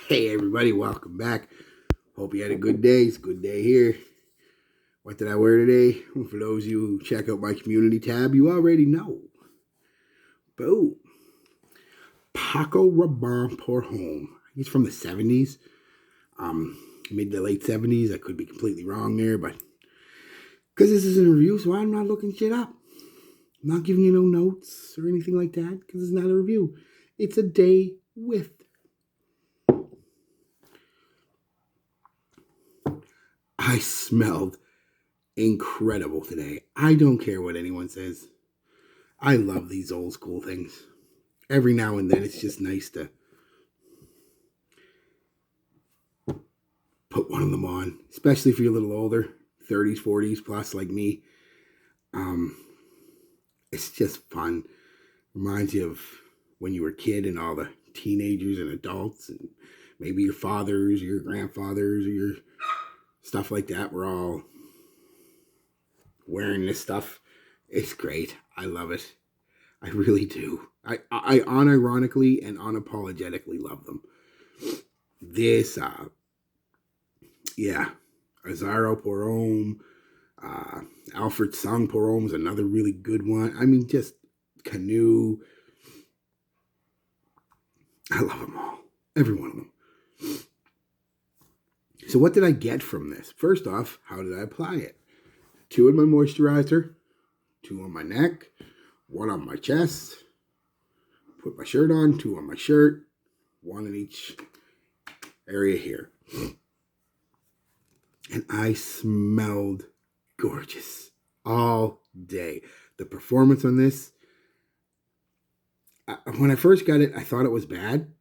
Hey everybody, welcome back. Hope you had a good day. It's a good day here. What did I wear today? For those of you who check out my community tab, you already know. Boom. Paco Rabanne pour homme. He's from the 70s. Mid to late 70s. I could be completely wrong there, but because this isn't a review, so I'm not looking shit up. I'm not giving you no notes or anything like that because it's not a review. It's a day with. I smelled incredible today. I don't care what anyone says. I love these old school things. Every now and then it's just nice to put one of them on, especially if you're a little older, 30s, 40s plus like me. It's just fun. Reminds you of when you were a kid and all the teenagers and adults and maybe your fathers or your grandfathers or your stuff like that were all wearing this stuff. It's great. I love it. I really do. I unironically and unapologetically love them. This, Azaro pour homme, Alfred Sung pour homme is another really good one. I mean, just Canoe. I love them all. Every one of them. So what did I get from this? First off, how did I apply it? 2 in my moisturizer, 2 on my neck, 1 on my chest. Put my shirt on, 2 on my shirt, 1 in each area here. And I smelled gorgeous all day. The performance on this, when I first got it, I thought it was bad,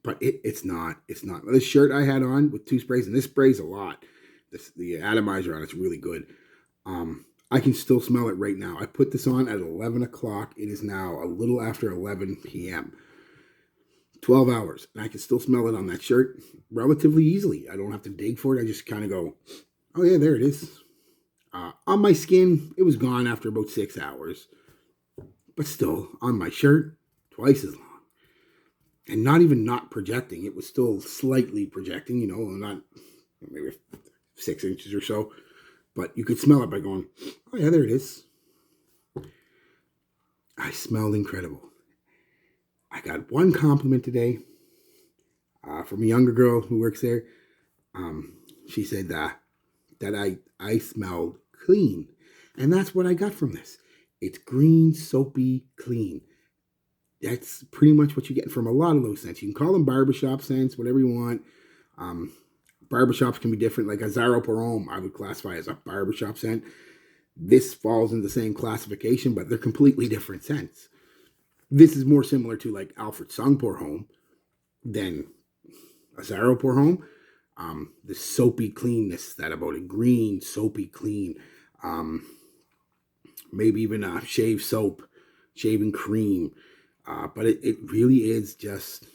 but it's not. It's not. This shirt I had on with 2 sprays, and this sprays a lot. The atomizer on it's really good. I can still smell it right now. I put this on at 11 o'clock. It is now a little after 11 p.m. 12 hours. And I can still smell it on that shirt relatively easily. I don't have to dig for it. I just kind of go, oh yeah, there it is. On my skin, it was gone after about 6 hours. But still, on my shirt, twice as long. And not even not projecting. It was still slightly projecting, not maybe 6 inches or so. But you could smell it by going, oh yeah, there it is. I smelled incredible. I got one compliment today from a younger girl who works there. She said that I smelled clean. And that's what I got from this. It's green, soapy, clean. That's pretty much what you get from a lot of those scents. You can call them barbershop scents, whatever you want. Barbershops can be different. Like a Zaro pour homme, I would classify as a barbershop scent. This falls in the same classification, but they're completely different scents. This is more similar to like Alfred Sung pour homme than a Zaro pour homme. The soapy cleanness that about it, green, soapy clean. Maybe even a shave soap, shaving cream. But it really is just...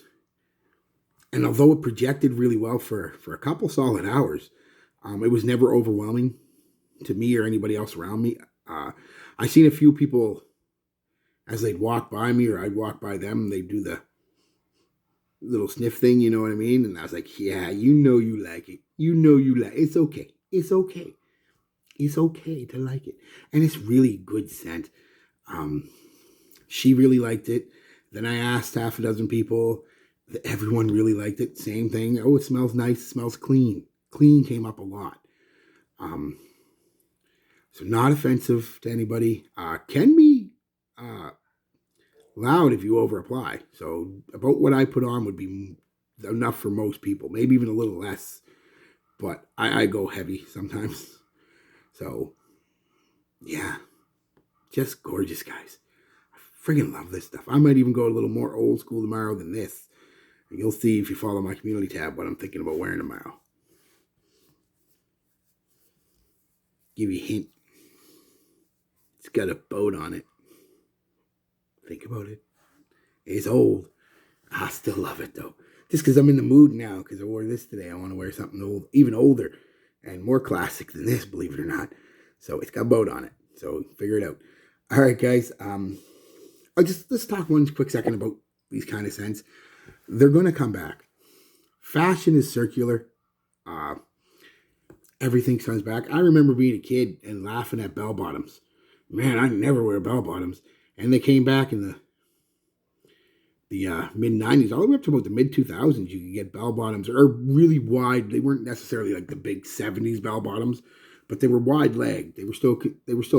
And although it projected really well for a couple solid hours, it was never overwhelming to me or anybody else around me. I seen a few people as they'd walk by me or I'd walk by them, they'd do the little sniff thing, you know what I mean? And I was like, yeah, you like it. You like it. It's okay. It's okay. It's okay to like it. And it's really good scent. She really liked it. Then I asked half a dozen people. Everyone really liked it. Same thing. Oh, it smells nice. It smells clean. Clean came up a lot. So not offensive to anybody. Can be loud if you over apply. So about what I put on would be enough for most people. Maybe even a little less. But I go heavy sometimes. So yeah, just gorgeous, guys. I friggin' love this stuff. I might even go a little more old school tomorrow than this. And you'll see if you follow my community tab what I'm thinking about wearing tomorrow. Give you a hint. It's got a boat on it. Think about it. It's old. I still love it though. Just because I'm in the mood now because I wore this today. I want to wear something old, even older and more classic than this, believe it or not. So it's got a boat on it. So figure it out. All right, guys. Let's talk one quick second about these kind of scents. They're going to come back fashion is circular. Uh, Everything comes back. I remember being a kid and laughing at bell bottoms. Man, I never wear bell bottoms, and they came back in the mid '90s, all the way up to about the mid 2000s. You could get bell bottoms or really wide. They weren't necessarily like the big '70s bell bottoms, but they were wide leg. They were still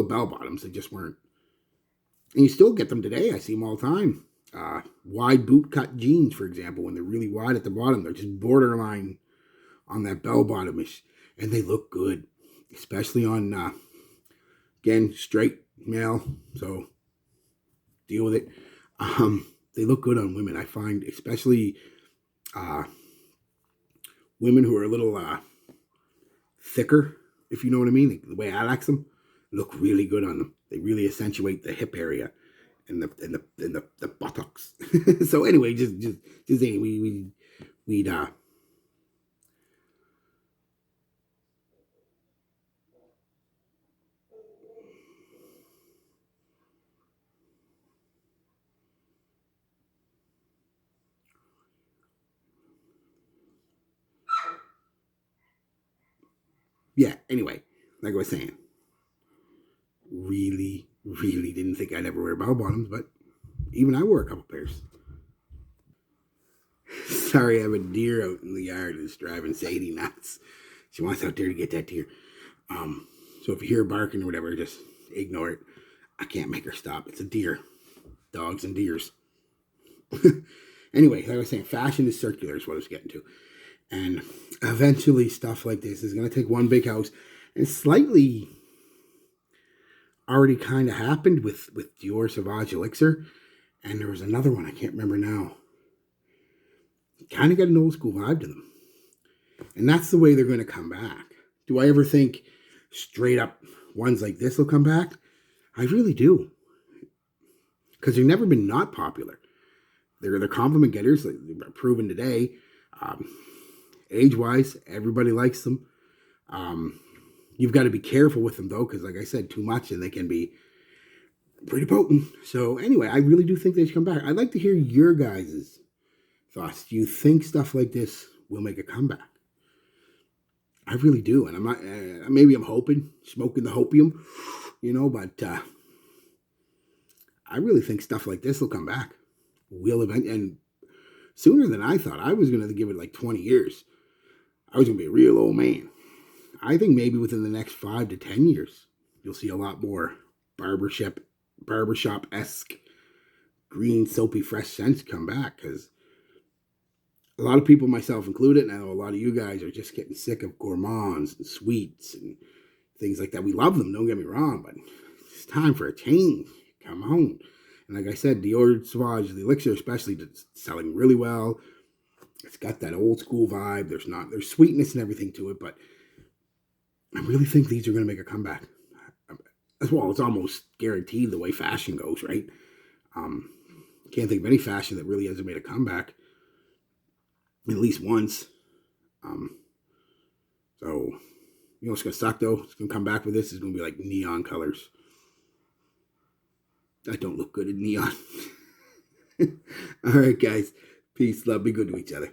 bell bottoms. They just weren't. And you still get them today. I see them all the time. Wide boot cut jeans, for example, when they're really wide at the bottom, they're just borderline on that bell bottomish, and they look good, especially on again straight male. So deal with it. They look good on women. I find, especially uh, women who are a little thicker, if you know what I mean. The way I like them, look really good on them. They really accentuate the hip area and the buttocks. So anyway, just saying, we'd yeah. Anyway, like I was saying, really didn't think I'd ever wear bell bottoms, but even I wore a couple pairs. Sorry, I have a deer out in the yard that's driving Sadie nuts. She wants out there to get that deer. So if you hear barking or whatever, just ignore it. I can't make her stop. It's a deer. Dogs and deers. Anyway, like I was saying, fashion is circular is what I was getting to. And eventually stuff like this is going to take one big house. And slightly already kind of happened with Dior Sauvage Elixir. And there was another one, I can't remember now. Kind of got an old school vibe to them. And that's the way they're going to come back. Do I ever think straight up ones like this will come back? I really do. Because they've never been not popular. They're compliment getters. They're proven today. Um, Age-wise, everybody likes them. You've got to be careful with them, though, because like I said, too much and they can be pretty potent. So anyway, I really do think they should come back. I'd like to hear your guys' thoughts. Do you think stuff like this will make a comeback? I really do, and I'm not. Maybe I'm hoping, smoking the hopium, but I really think stuff like this will come back. Will event and sooner than I thought. I was going to give it like 20 years. I was going to be a real old man. I think maybe within the next 5 to 10 years, you'll see a lot more barbershop-esque green, soapy, fresh scents come back, because a lot of people, myself included, and I know a lot of you guys are just getting sick of gourmands and sweets and things like that. We love them, don't get me wrong, but it's time for a change. Come on. And like I said, Dior Sauvage, the Elixir especially, it's selling really well. It's got that old school vibe. There's sweetness and everything to it, but I really think these are going to make a comeback. As well, it's almost guaranteed the way fashion goes, right? Can't think of any fashion that really hasn't made a comeback at least once. So, it's going to suck, though. It's going to come back with this. It's going to be like neon colors. That don't look good in neon. All right, guys. Peace, love, be good to each other.